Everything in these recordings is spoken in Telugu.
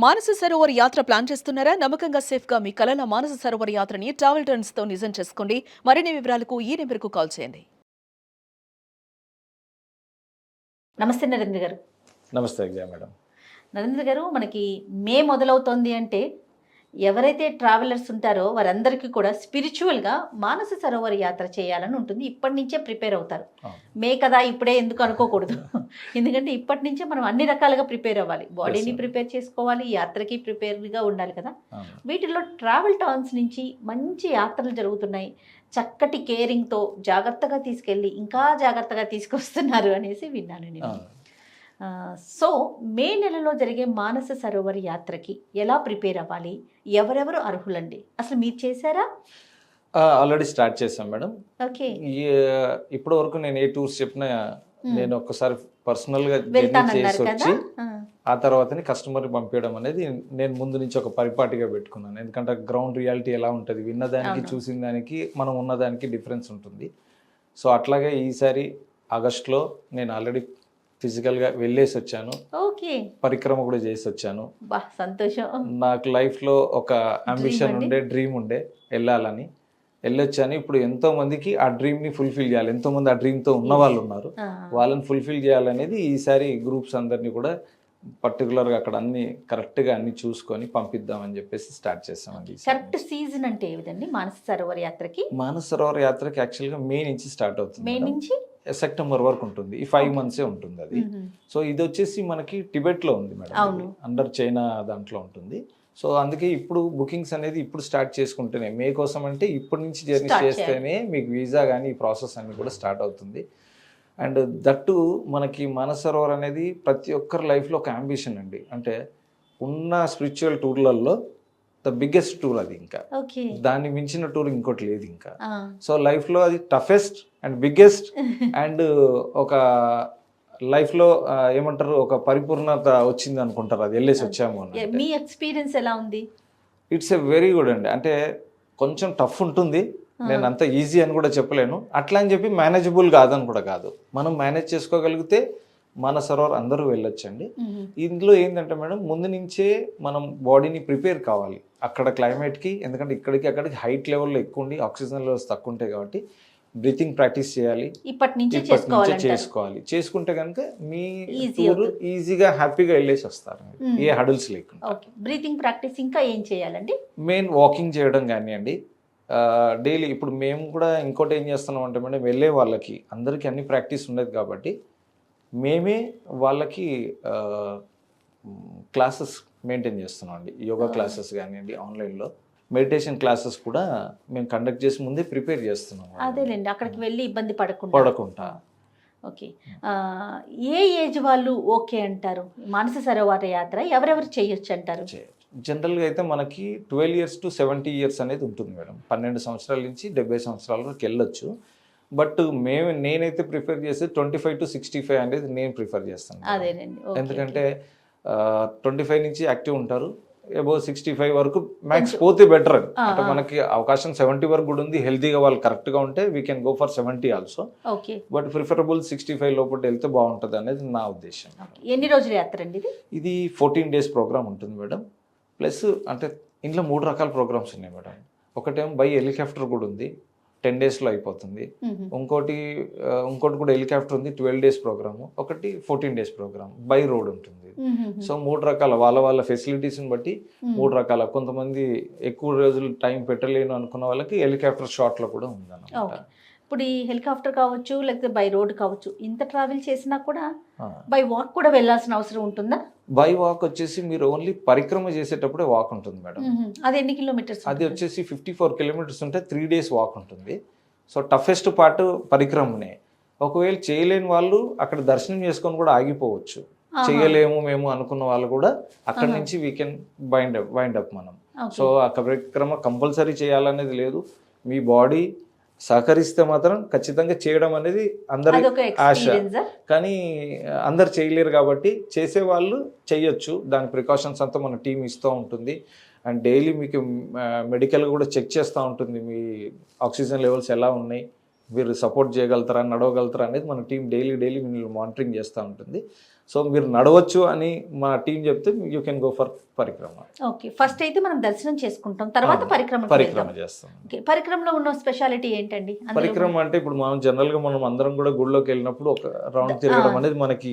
మానస సరోవర్ యాత్ర ప్లాన్ చేస్తున్నారా? నమ్మకంగా సేఫ్ గా మీ కలల మానస సరోవర్ యాత్రని ట్రావెల్ టర్న్స్ తో నిజం చేసుకోండి. మరిన్ని వివరాలకు ఈ నెంబర్కు కాల్ చేయండి. నమస్తే నరేంద్ర గారు. నమస్తే విజయ మేడం. నరేంద్ర గారు, మనకి మే మొదలవుతోంది అంటే ఎవరైతే ట్రావెలర్స్ ఉంటారో వారందరికీ కూడా స్పిరిచువల్గా మానస సరోవర్ యాత్ర చేయాలని ఉంటుంది. ఇప్పటి నుంచే ప్రిపేర్ అవుతారు. మే కదా ఇప్పుడే ఎందుకు అనుకోకూడదు. ఎందుకంటే ఇప్పటి నుంచే మనం అన్ని రకాలుగా ప్రిపేర్ అవ్వాలి. బాడీని ప్రిపేర్ చేసుకోవాలి, యాత్రకి ప్రిపేర్గా ఉండాలి కదా. వీటిల్లో ట్రావెల్ టర్న్స్ నుంచి మంచి యాత్రలు జరుగుతున్నాయి. చక్కటి కేరింగ్తో జాగ్రత్తగా తీసుకెళ్ళి ఇంకా జాగ్రత్తగా తీసుకొస్తున్నారు అనేసి విన్నాను నేను. సో మే నెలలో జరిగే మానస సరోవర్ యాత్రకి ఎలా ప్రిపేర్ అవ్వాలి, ఎవరెవరు అర్హులండి? అసలు మీరు చేశారా? ఆల్రెడీ స్టార్ట్ చేశాం మేడం. ఓకే. ఇప్పటి వరకు నేను ఏ టూర్స్ చెప్పినా నేను ఒక్కసారి పర్సనల్గా చేసి వచ్చి ఆ తర్వాతని కస్టమర్ని పంపించడం అనేది నేను ముందు నుంచి ఒక పరిపాటిగా పెట్టుకున్నాను. ఎందుకంటే గ్రౌండ్ రియాలిటీ ఎలా ఉంటుంది, విన్నదానికి చూసిన దానికి మనం ఉన్నదానికి డిఫరెన్స్ ఉంటుంది. సో అట్లాగే ఈసారి ఆగస్టులో నేను ఆల్రెడీ ఫిజికల్గా వెళ్ళేసి వచ్చాను. పరిక్రమ కూడా చేసి వచ్చాను. సంతోషం. నాకు లైఫ్లో ఒక అంబిషన్ ఉండే, డ్రీమ్ ఉండే, వెళ్ళాలని వెళ్ళొచ్చాను. ఇప్పుడు ఎంతో మందికి ఆ డ్రీమ్ని ఫుల్ఫిల్ చేయాలి. ఎంతో మంది ఆ డ్రీమ్తో ఉన్న వాళ్ళు ఉన్నారు. వాళ్ళని ఫుల్ఫిల్ చేయాలనేది ఈసారి గ్రూప్స్ అందరినీ కూడా పర్టికులర్గా అక్కడ అన్ని కరెక్ట్గా అన్ని చూసుకొని పంపిద్దామని చెప్పేసి స్టార్ట్ చేస్తామండి. కరెక్ట్ సీజన్ అంటే ఏదండి మానస సరోవర్ యాత్రకి? మానస సరోవర్ యాత్రకి యాక్చువల్గా మే నుంచి స్టార్ట్ అవుతుంది. మే నుంచి సెప్టెంబర్ వరకు ఉంటుంది. ఈ 5 months ఉంటుంది అది. సో ఇది వచ్చేసి మనకి టిబెట్లో ఉంది మేడం, అండర్ చైనా దాంట్లో ఉంటుంది. సో అందుకే ఇప్పుడు బుకింగ్స్ అనేది ఇప్పుడు స్టార్ట్ చేసుకుంటేనే, మే కోసం అంటే ఇప్పటి నుంచి జర్నీ చేస్తేనే మీకు వీసా కానీ ఈ ప్రాసెస్ అన్ని కూడా స్టార్ట్ అవుతుంది. అండ్ దట్టు మనకి మానస సరోవర్ అనేది ప్రతి ఒక్కరి లైఫ్లో ఒక అంబిషన్ అండి. అంటే ఉన్న స్పిరిచువల్ టూర్లలో ద బిగ్గెస్ట్ టూర్ అది. ఇంకా దాన్ని మించిన టూర్ ఇంకోటి లేదు ఇంకా. సో లైఫ్లో అది టఫెస్ట్ అండ్ బిగ్గెస్ట్ అండ్ ఒక లైఫ్లో ఏమంటారు, ఒక పరిపూర్ణత వచ్చింది అనుకుంటారు అది వెళ్ళేసి వచ్చాము. మీ ఎక్స్పీరియన్స్ ఎలా ఉంది? ఇట్స్ ఎ వెరీ గుడ్ అండి. అంటే కొంచెం టఫ్ ఉంటుంది, నేను అంత ఈజీ అని కూడా చెప్పలేను. అట్లా అని చెప్పి మేనేజబుల్ కాదని కూడా కాదు. మనం మేనేజ్ చేసుకోగలిగితే మానస సరోవర్ అందరూ వెళ్ళొచ్చండి. ఇందులో ఏంటంటే మేడం, ముందు నుంచే మనం బాడీని ప్రిపేర్ కావాలి అక్కడ క్లైమేట్కి. ఎందుకంటే ఇక్కడికి అక్కడికి హైట్ లెవెల్లో ఎక్కువ ఉండి ఆక్సిజన్ లెవెల్స్ తక్కువ ఉంటాయి కాబట్టి బ్రీతింగ్ ప్రాక్టీస్ చేయాలి, ఇప్పటి నుంచే చేసుకోవాలి. చేసుకుంటే కనుక మీ టూర్ ఈజీగా హ్యాపీగా వెళ్ళేసి వస్తారు, ఏ హడల్స్ లేకుండా. బ్రీతింగ్ ప్రాక్టీస్ ఇంకా ఏం చేయాలండి? మెయిన్ వాకింగ్ చేయడం కానివ్వండి డైలీ. ఇప్పుడు మేము కూడా ఇంకోటి ఏం చేస్తున్నాం అంటే మేడం, వెళ్ళే వాళ్ళకి అందరికీ అన్ని ప్రాక్టీస్ ఉండదు కాబట్టి మేమే వాళ్ళకి క్లాసెస్ మెయింటైన్ చేస్తున్నాం అండి. యోగా క్లాసెస్ కానివ్వండి, ఆన్లైన్లో మెడిటేషన్ క్లాసెస్ కూడా మేము కండక్ట్ చేసి ముందే ప్రిపేర్ చేస్తున్నాం. అదేలేండి, అక్కడికి వెళ్ళి ఇబ్బంది పడకుండా. ఓకే. ఏ ఏజ్ వాళ్ళు ఓకే అంటారు మానస సరోవర్ యాత్ర? ఎవరెవరు చేయొచ్చు అంటారు? జనరల్గా అయితే మనకి 12 years to 70 years అనేది ఉంటుంది మేడం. 12 సంవత్సరాల నుంచి 70 సంవత్సరాల వరకు వెళ్ళొచ్చు. బట్ నేనైతే ప్రిఫర్ చేస్తే 25 to 65 అనేది నేను ప్రిఫర్ చేస్తాను. ఎందుకంటే 25 నుంచి యాక్టివ్ ఉంటారు, అబౌవ్ 65 వరకు మ్యాక్స్ పోతే బెటర్. అంటే మనకి అవకాశం 70 వరకు కూడా ఉంది. హెల్తీగా వాళ్ళు కరెక్ట్గా ఉంటే we can go for 70 also. But preferable 65 లోపల వెళ్తే బాగుంటుంది అనేది నా ఉద్దేశం. ఎన్ని రోజుల యాత్ర అండి ఇది? 14 days ప్రోగ్రామ్ ఉంటుంది మేడం. ప్లస్ అంటే ఇంట్లో 3 రకాల ప్రోగ్రామ్స్ ఉన్నాయి మేడం. ఒకటేమో బై హెలికాప్టర్ కూడా ఉంది, 10 daysలో అయిపోతుంది. ఇంకోటి కూడా హెలికాప్టర్ ఉంది, 12 days ప్రోగ్రామ్. ఒకటి 14 days ప్రోగ్రామ్, బై రోడ్ ఉంటుంది. సో 3 రకాల వాళ్ళ ఫెసిలిటీస్ని బట్టి 3 రకాల. కొంతమంది ఎక్కువ రోజులు టైం పెట్టలేను అనుకున్న వాళ్ళకి హెలికాప్టర్ షార్ట్లో కూడా ఉందన్నమాట. ఇప్పుడు ఈ హెలికాప్టర్ కావచ్చు, లేకపోతే బై రోడ్ కావచ్చు, ఇంత ట్రావెల్ చేసినా కూడా బై వాక్ కూడా వెళ్ళాల్సిన అవసరం ఉంటుందా? బై వాక్ వచ్చేసి మీరు ఓన్లీ పరిక్రమ చేసేటప్పుడే వాక్ ఉంటుంది మేడం. అది ఎన్ని కిలోమీటర్స్? అది వచ్చేసి 54 kilometers ఉంటే 3 days వాక్ ఉంటుంది. సో టఫెస్ట్ పార్ట్ పరిక్రమనే. ఒకవేళ చేయలేని వాళ్ళు అక్కడ దర్శనం చేసుకొని కూడా ఆగిపోవచ్చు. చేయలేము మేము అనుకున్న వాళ్ళు కూడా అక్కడ నుంచి వీ కెన్ వైండ్ అప్ మనం. సో ఆ పరిక్రమ కంపల్సరీ చేయాలనేది లేదు. మీ బాడీ సహకరిస్తే మాత్రం ఖచ్చితంగా చేయడం అనేది అందరి ఆశ. కానీ అందరు చేయలేరు కాబట్టి చేసేవాళ్ళు చేయొచ్చు. దాని ప్రికాషన్స్ అంతా మన టీం ఇస్తూ ఉంటుంది. అండ్ డైలీ మీకు మెడికల్ కూడా చెక్ చేస్తూ ఉంటుంది, మీ ఆక్సిజన్ లెవెల్స్ ఎలా ఉన్నాయి, మీరు సపోర్ట్ చేయగలుగుతారా, నడవగలుగుతారా అనేది మన టీం డైలీ మిమ్మల్ని మానిటరింగ్ చేస్తూ ఉంటుంది. సో మీరు నడవచ్చు అని మా టీం చెప్తే you can go for Parikrama. Okay, first అయితే మనం దర్శనం చేసుకుంటాం, తర్వాత పరిక్రమ చేస్తాం. ఓకే, పరిక్రమలో ఉన్న స్పెషాలిటీ ఏంటండి? పరిక్రమ అంటే ఇప్పుడు మనం జనరల్ గా మనం అందరం కూడా గుళ్ళోకి వెళ్ళినప్పుడు ఒక రౌండ్ తిరగడం అనేది మనకి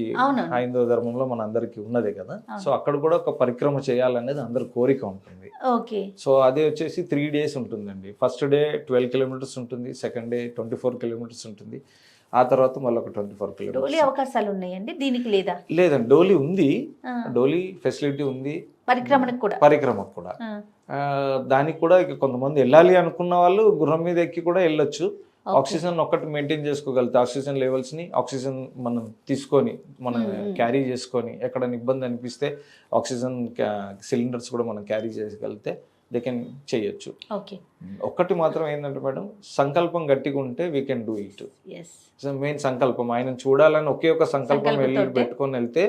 హైందవ ధర్మంలో మన అందరికి ఉన్నదే కదా. సో అక్కడ కూడా ఒక పరిక్రమ చేయాలనేది అందరి కోరిక ఉంటుంది. ఓకే, సో అదే వచ్చేసి 3 days ఉంటుందండి. ఫస్ట్ డే 12 kilometers ఉంటుంది, సెకండ్ డే 24 kilometers ఉంటుంది, ఆ తర్వాత మళ్ళీ ఒక 24 kilometers. డోలీ అవకాశాలు ఉన్నాయండి దీనికి లేదా? లేదండి, డోలీ ఉంది, డోలీ ఫెసిలిటీ ఉంది పరిక్రమకు కూడా. దానికి కూడా ఇక కొంతమంది వెళ్ళాలి అనుకున్న వాళ్ళు గుర్రం మీద ఎక్కి కూడా వెళ్ళొచ్చు. ఆక్సిజన్ ఒక్కటి మెయింటైన్ చేసుకోగలిగితే ఆక్సిజన్ లెవెల్స్ ని ఆక్సిజన్ మనం తీసుకొని మనం క్యారీ చేసుకొని ఎక్కడైనా ఇబ్బంది అనిపిస్తే ఆక్సిజన్ సిలిండర్స్ కూడా మనం క్యారీ చేయగలిగితే దే కెన్ చేయొచ్చు. ఒక్కటి మాత్రం ఏంటంటే మేడం, సంకల్పం గట్టిగా ఉంటే we can do it. Main సంకల్పం, ఆయన చూడాలని ఒకే ఒక సంకల్పం వెళ్ళి పెట్టుకొని వెళ్తే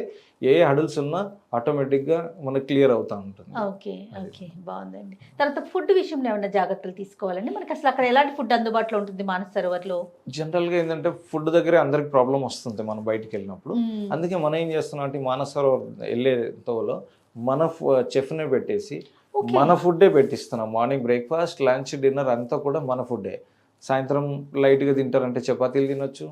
ఏ హడల్స్ ఉన్నా ఆటోమేటిక్ గా మనకు క్లియర్ అవుతా ఉంటుంది. ఓకే ఓకే, బాగుందండి. తర్వాత ఫుడ్ విషయంలో ఏమైనా జాగ్రత్తలు తీసుకోవాలండి? మనకి అసలు అక్కడ ఎలాంటి ఫుడ్ అందుబాటులో ఉంటుంది మానస సరోవర్లో? జనరల్ గా ఏంటంటే ఫుడ్ దగ్గరే అందరికి ప్రాబ్లం వస్తుంది మనం బయటికి వెళ్ళినప్పుడు. అందుకే మనం ఏం చేస్తున్నాం అంటే మానస సరోవర్ వెళ్ళే తోలో మన చెఫ్నే పెట్టేసి మన ఫుడ్డే పెట్టిస్తున్నాం. మార్నింగ్ బ్రేక్ఫాస్ట్, లంచ్, డిన్నర్ అంతా కూడా మన ఫుడ్డే. సాయంత్రం లైట్గా తింటారంటే చపాతీలు తినొచ్చు,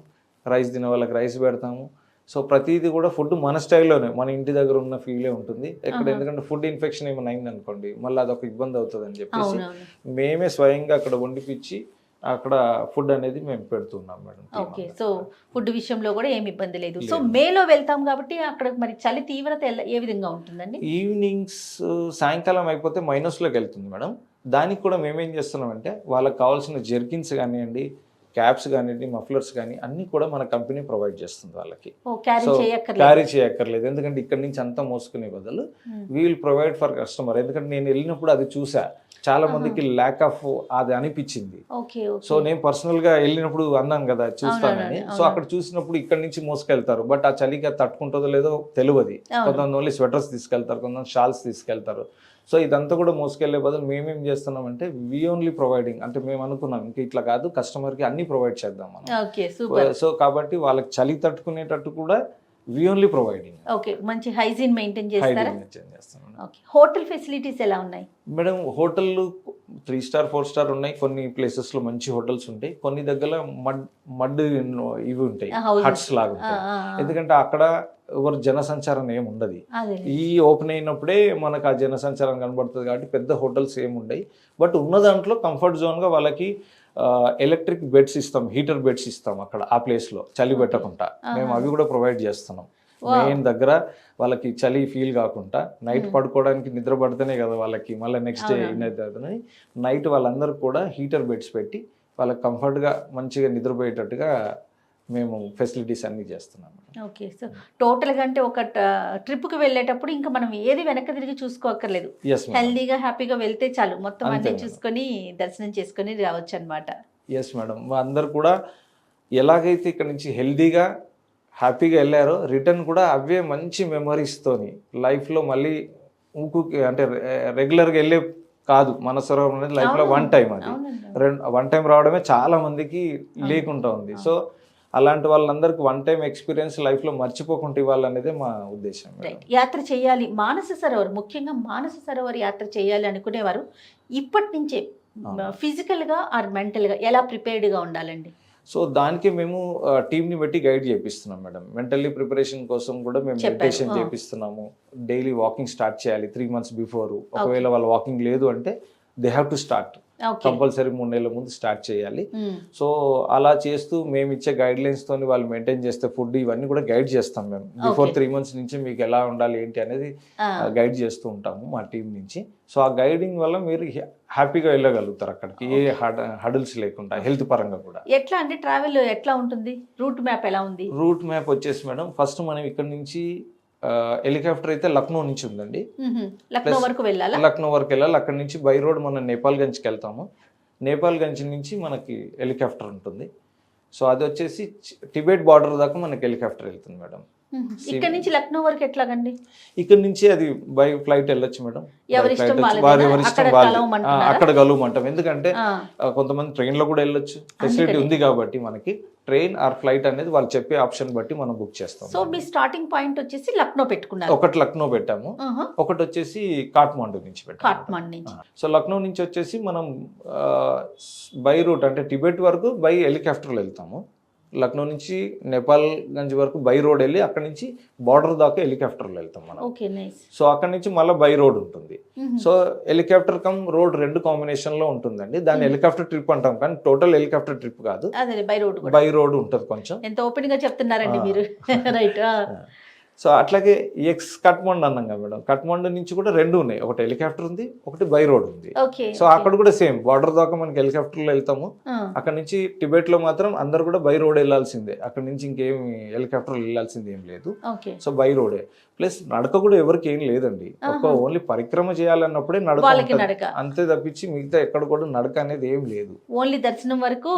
రైస్ తినే వాళ్ళకి రైస్ పెడతాము. సో ప్రతిదీ కూడా ఫుడ్ మన స్టైల్లోనే, మన ఇంటి దగ్గర ఉన్న ఫీలే ఉంటుంది ఎక్కడ. ఎందుకంటే ఫుడ్ ఇన్ఫెక్షన్ ఏమైనా అయింది అనుకోండి మళ్ళీ అదొక ఇబ్బంది అవుతుంది అని చెప్పేసి మేమే స్వయంగా అక్కడ వండిపించి అక్కడ ఫుడ్ అనేది మేము పెడుతున్నాం మేడం. ఓకే, సో ఫుడ్ విషయంలో కూడా ఏమి ఇబ్బంది లేదు. సో మేలో వెళ్తాం కాబట్టి అక్కడ మరి చలి తీవ్రత ఏ విధంగా ఉంటుందండి? ఈవినింగ్స్ సాయంకాలం అయిపోతే మైనస్లోకి వెళ్తుంది మేడం. దానికి కూడా మేమేం చేస్తున్నామంటే వాళ్ళకి కావాల్సిన జెర్కిన్స్ కానివ్వండి, క్యాప్స్ కానివ్వండి, మఫ్లర్స్ కానీ అన్ని కూడా మన కంపెనీ ప్రొవైడ్ చేస్తుంది వాళ్ళకి. క్యారీ చేయక్కర్లేదు, ఎందుకంటే ఇక్కడ నుంచి అంతా మోసుకునే బదులు we will provide for customer. ఎందుకంటే నేను వెళ్ళినప్పుడు అది చూసా, చాలా మందికి ల్యాక్ ఆఫ్ అది అనిపించింది. సో నేను పర్సనల్ గా వెళ్ళినప్పుడు అన్నాను కదా చూస్తానని. సో అక్కడ చూసినప్పుడు ఇక్కడ నుంచి మోసుకెళ్తారు, బట్ ఆ చలికి తట్టుకుంటుందో లేదో తెలియదు. కొంతమంది ఓన్లీ స్వెటర్స్ తీసుకెళ్తారు, కొంతమంది షాల్స్ తీసుకెళ్తారు. సో ఇదంతా కూడా మోసుకెళ్లే బదులు మేమేం చేస్తున్నామంటే వీ ఓన్లీ ప్రొవైడింగ్, అంటే మేము అనుకున్నాం ఇంకా ఇట్లా కాదు, కస్టమర్ కి అన్ని ప్రొవైడ్ చేద్దాం మనం. సో కాబట్టి వాళ్ళకి చలి తట్టుకునేటట్టు కూడా వీ ఓన్లీ ప్రొవైడింగ్. ఓకే, మంచి హైజీన్ మెయింటైన్ చేస్తారా? ఓకే, హోటల్ ఫెసిలిటీస్ ఎలా ఉన్నాయి మేడం? హోటళ్ళు 3 star 4 star ఉన్నాయి. కొన్ని ప్లేసెస్ లో మంచి హోటల్స్ ఉంటాయి, కొన్ని దగ్గర మడ్ ఇవి ఉంటాయి, హట్స్ లాగా ఉంటాయి. ఎందుకంటే అక్కడ ఎవరు జనసంచారం ఏమి ఉండదు. ఈ ఓపెన్ అయినప్పుడే మనకు ఆ జనసంచారం కనబడుతుంది కాబట్టి పెద్ద హోటల్స్ ఏమి ఉండవు. బట్ ఉన్న దాంట్లో కంఫర్ట్ జోన్ గా వాళ్ళకి ఎలక్ట్రిక్ బెడ్స్ ఇస్తాం, హీటర్ బెడ్స్ ఇస్తాం అక్కడ ఆ ప్లేస్ లో చలి పెట్టకుండా. మేము అవి కూడా ప్రొవైడ్ చేస్తున్నాం. మెయిన్ దగ్గర వాళ్ళకి చలి ఫీల్ కాకుండా నైట్ పడుకోవడానికి నిద్ర పడితేనే కదా వాళ్ళకి మళ్ళీ నెక్స్ట్ డే అవుతుందని నైట్ వాళ్ళందరూ కూడా హీటర్ బెడ్స్ పెట్టి వాళ్ళకి కంఫర్ట్గా మంచిగా నిద్రపోయేటట్టుగా మేము ఫెసిలిటీస్ అన్ని చేస్తున్నాం. ఓకే, సో టోటల్గా అంటే ఒక ట్రిప్కి వెళ్ళేటప్పుడు ఇంకా మనం ఏది వెనక్కి తిరిగి చూసుకోక్కర్లేదు, హెల్దీగా హ్యాపీగా వెళ్తే చాలు, మొత్తం అన్ని చూసుకొని దర్శనం చేసుకొని రావచ్చు అనమాట. ఎస్ మేడం, అందరు కూడా ఎలాగైతే ఇక్కడ నుంచి హెల్దీగా హ్యాపీగా వెళ్ళారో రిటర్న్ కూడా అవే మంచి మెమరీస్తోని లైఫ్లో మళ్ళీ అంటే రెగ్యులర్గా వెళ్ళే కాదు మన సరోవరం అనేది లైఫ్లో వన్ టైం, అది వన్ టైం రావడమే చాలా మందికి లేకుండా ఉంది. సో అలాంటి వాళ్ళందరికీ వన్ టైం ఎక్స్పీరియన్స్ లైఫ్లో మర్చిపోకుండా ఇవ్వాలనేదే మా ఉద్దేశం. యాత్ర చేయాలి మానస సరోవర్, ముఖ్యంగా మానస సరోవర్ యాత్ర చేయాలి అనుకునేవారు ఇప్పటి నుంచే ఫిజికల్గా ఆర్ మెంటల్గా ఎలా ప్రిపేర్డ్గా ఉండాలండి? సో దానికి మేము టీమ్ని బట్టి గైడ్ చేపిస్తున్నాం మేడం. మెంటల్లీ ప్రిపరేషన్ కోసం కూడా మేము మెడిటేషన్ చేపిస్తున్నాము. డైలీ వాకింగ్ స్టార్ట్ చేయాలి 3 months బిఫోర్. ఒకవేళ వాళ్ళు వాకింగ్ లేదు అంటే they have to start, compulsory 3 నెలల ముందు స్టార్ట్ చేయాలి. సో అలా చేస్తూ మేము ఇచ్చే గైడ్ లైన్స్ తోని వాళ్ళు మెయింటైన్ చేస్తే ఫుడ్ ఇవన్నీ కూడా గైడ్ చేస్తాం మేము. బిఫోర్ 3 months నుంచి మీకు ఎలా ఉండాలి ఏంటి అనేది గైడ్ చేస్తూ ఉంటాము మా టీం నుంచి. సో ఆ గైడింగ్ వల్ల మీరు హ్యాపీగా వెళ్ళగలుగుతారు అక్కడికి, ఏ హడల్స్ లేకుండా, హెల్త్ పరంగా కూడా. ఎట్లా అంటే ట్రావెల్ ఎట్లా ఉంటుంది? రూట్ మ్యాప్ ఎలా ఉంది? రూట్ మ్యాప్ వచ్చేసి మేడం, ఫస్ట్ మనం ఇక్కడ నుంచి హెలికాప్టర్ అయితే లక్నో నుంచి ఉందండి. లక్నో వరకు వెళ్ళాలి. లక్నో వరకు వెళ్ళాలి. అక్కడ నుంచి బై రోడ్ మనం నేపాల్గంజ్కి వెళ్తాము. నేపాల్గంజ్ నుంచి మనకి హెలికాప్టర్ ఉంటుంది. సో అది వచ్చేసి టిబెట్ బార్డర్ దాకా మనకి హెలికాప్టర్ వెళ్తుంది మేడం. ఇక్కడ నుంచి లక్నో వరకు ఎట్లాగండి? ఇక్కడ నుంచి అది బై ఫ్లైట్ వెళ్ళొచ్చు మేడం. ఎవరి ఇష్టం వాళ్ళదేనా? వారి ఎవరి ఇష్టం అక్కడ వాళ్ళది. కలవమంటున్నారా? అక్కడ కలవమంటాం. ఎందుకంటే ఆ, కొంతమంది ట్రైన్ లో కూడా వెళ్ళొచ్చు, ఫెసిలిటీ ఉంది కాబట్టి మనకి ట్రైన్ ఆర్ ఫ్లైట్ అనేది వాళ్ళు చెప్పే ఆప్షన్ బట్టి మనం బుక్ చేస్తాం. సో మీ స్టార్టింగ్ పాయింట్ వచ్చేసి లక్నో పెట్టుకున్నారు. ఒకటి లక్నో పెట్టాము, ఆహా, ఒకటి వచ్చేసి కాఠ్మండు నుంచి పెట్టాము. కాట్మండ్ నుంచి. సో లక్నో నుంచి వచ్చేసి మనం బై రూట్ అంటే టిబెట్ వరకు బై హెలికాప్టర్లో వెళ్తాము. లక్నో నుంచి నేపాల్ గంజ్ వరకు బై రోడ్ వెళ్ళి అక్కడ నుంచి బార్డర్ దాకా హెలికాప్టర్లో వెళ్తాం మనం. Okay, nice. సో అక్కడ నుంచి మళ్ళీ బై రోడ్ ఉంటుంది. సో హెలికాప్టర్ కమ్ రోడ్ రెండు కాంబినేషన్ లో ఉంటుందండి. దాన్ని హెలికాప్టర్ ట్రిప్ అంటాం, కానీ టోటల్ హెలికాప్టర్ ట్రిప్ కాదు, అదే బై రోడ్ కూడా. బై రోడ్ ఉంటుంది కొంచెం. ఎంత ఓపెన్ గా చెప్తున్నారండి మీరు. రైట్. సో అట్లాగే ఎక్స్ కట్మండ్ అన్నాం కదా మేడం, కట్మండు నుంచి కూడా రెండు ఉన్నాయి, ఒకటి హెలికాప్టర్ ఉంది, ఒకటి బై రోడ్ ఉంది. ఓకే. సో అక్కడ కూడా సేమ్ బార్డర్ దాకా మనకి హెలికాప్టర్లో వెళ్తాము. అక్కడ నుంచి టిబెట్ లో మాత్రం అందరు కూడా బై రోడ్ వెళ్ళాల్సిందే, అక్కడ నుంచి ఇంకేమి హెలికాప్టర్ వెళ్ళాల్సింది ఏం లేదు. ఓకే. సో బై రోడే. ప్లస్ నడక కూడా ఎవరికి ఏం లేదండి, ఒక ఓన్లీ పరిక్రమ చేయాలన్నప్పుడే నడక వాళ్ళకి ఉంటుంది. నడక. అంతే తప్పించి మిగతా ఎక్కడ కూడా నడక అనేది ఏం లేదు. ఓన్లీ దర్శనం వరకు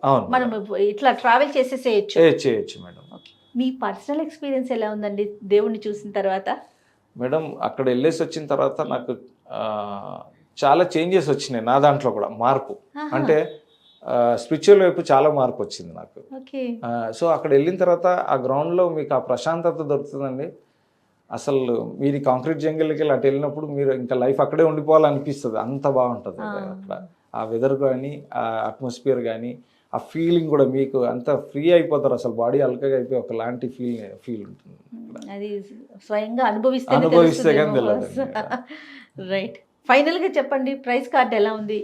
అవును మనం ఇట్లా ట్రావెల్ చేసేసేయచ్చు. చేయొచ్చు మేడం. ఓకే. మీ పర్సనల్ ఎక్స్పీరియన్స్ ఎలా ఉందండి దేవుణ్ణి చూసిన తర్వాత? మేడం అక్కడ వెళ్ళేసి వచ్చిన తర్వాత నాకు చాలా చేంజెస్ వచ్చినాయి, నా దాంట్లో కూడా మార్పు. ఆహా. అంటే స్పిరిచువల్ వైపు చాలా మార్పు వచ్చింది నాకు. ఓకే. సో అక్కడ వెళ్ళిన తర్వాత ఆ గ్రౌండ్లో మీకు ఆ ప్రశాంతత దొరుకుతుందండి. అసలు మీరు కాంక్రీట్ జంగిల్కి వెళ్ళి అటు వెళ్ళినప్పుడు మీరు ఇంకా లైఫ్ అక్కడే ఉండిపోవాలనిపిస్తుంది, అంత బాగుంటుంది అక్కడ. ఆ వెదర్ కానీ, ఆ అట్మాస్ఫియర్ కానీ, ఆ ఫీలింగ్ కూడా మీకు అంత ఫ్రీ అయిపోతారు, అసలు బాడీ అల్కగా అయిపోయి ఒకలాంటి ఫీల్ ఉంటుంది. అది స్వయంగా అనుభవిస్తే కానీ తెలియదు. రైట్. ఫైనల్ గా చెప్పండి, ప్రైస్ కార్డ్ ఎలా ఉంది,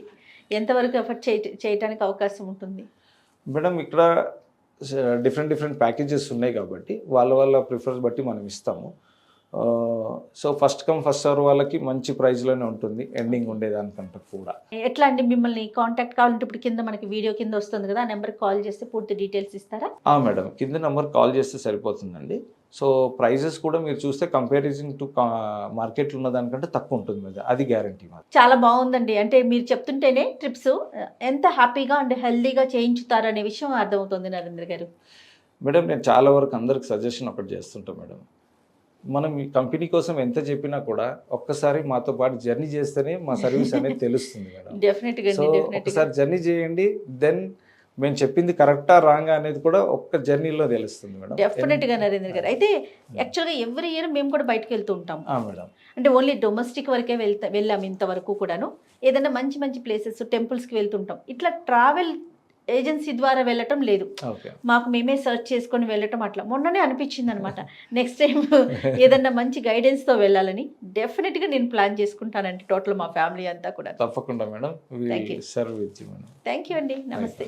ఎంతవరకు ఎఫర్ట్ చేయడానికి అవకాశం ఉంటుంది? మేడం ఇక్కడ డిఫరెంట్ ప్యాకేజెస్ ఉన్నాయి కాబట్టి వాళ్ళ ప్రిఫరెన్స్ బట్టి మనం ఇస్తాము. So first come first serve వాళ్ళకి మంచి ప్రైజ్లోనే ఉంటుంది, ఎండింగ్ ఉండేదానికంటే కూడా. ఎట్లా అండి, మిమ్మల్ని కాంటాక్ట్ కావాలంటే ఇప్పుడు కింద మనకి వీడియో కింద వస్తుంది కదా, ఆ నెంబర్కి కాల్ చేస్తే పూర్తి డీటెయిల్స్ ఇస్తారా? మేడం కింద నెంబర్ కాల్ చేస్తే సరిపోతుందండి. సో ప్రైజెస్ కూడా మీరు చూస్తే కంపారిజన్ టు మార్కెట్లో ఉన్న దానికంటే తక్కువ ఉంటుంది మీద, అది గ్యారంటీ మాది. చాలా బాగుందండి. అంటే మీరు చెప్తుంటేనే ట్రిప్స్ ఎంత హ్యాపీగా అండ్ హెల్దీగా చేయించుతారు అనే విషయం అర్థమవుతుంది నరేంద్ర గారు. మేడం నేను చాలా వరకు అందరికి సజెషన్ ఒకటి చేస్తుంటాం మేడం, మనం ఈ కంపెనీ కోసం ఎంత చెప్పినా కూడా ఒక్కసారి మాతో పాటు జర్నీ చేస్తేనే మా సర్వీస్ అనేది తెలుస్తుంది మేడం. డెఫినెట్గా. సో ఒకసారి జర్నీ చేయండి, దెన్ మేము చెప్పింది కరెక్టా రాంగా అనేది కూడా ఒక్క జర్నీలో తెలుస్తుంది మేడం. డెఫినెట్గా నరేంద్ర గారు. అయితే యాక్చువల్గా ఎవ్రీ ఇయర్ మేము కూడా బయటకు వెళ్తూ ఉంటాం మేడం. అంటే ఓన్లీ డొమెస్టిక్ వరకే వెళ్ళాము ఇంతవరకు కూడాను. ఏదైనా మంచి ప్లేసెస్ టెంపుల్స్కి వెళ్తుంటాం. ఇట్లా ట్రావెల్ ఏజెన్సీ ద్వారా వెళ్ళటం లేదు, మాకు మేమే సర్చ్ చేసుకొని వెళ్ళటం. అట్లా మొన్ననే అనిపించింది అనమాట, నెక్స్ట్ టైం ఏదన్నా మంచి గైడెన్స్తో వెళ్ళాలని. డెఫినెట్గా నేను ప్లాన్ చేసుకుంటానండి, టోటల్ మా ఫ్యామిలీ అంతా కూడా. తప్పకుండా మేడం. థ్యాంక్ యూ అండి, నమస్తే.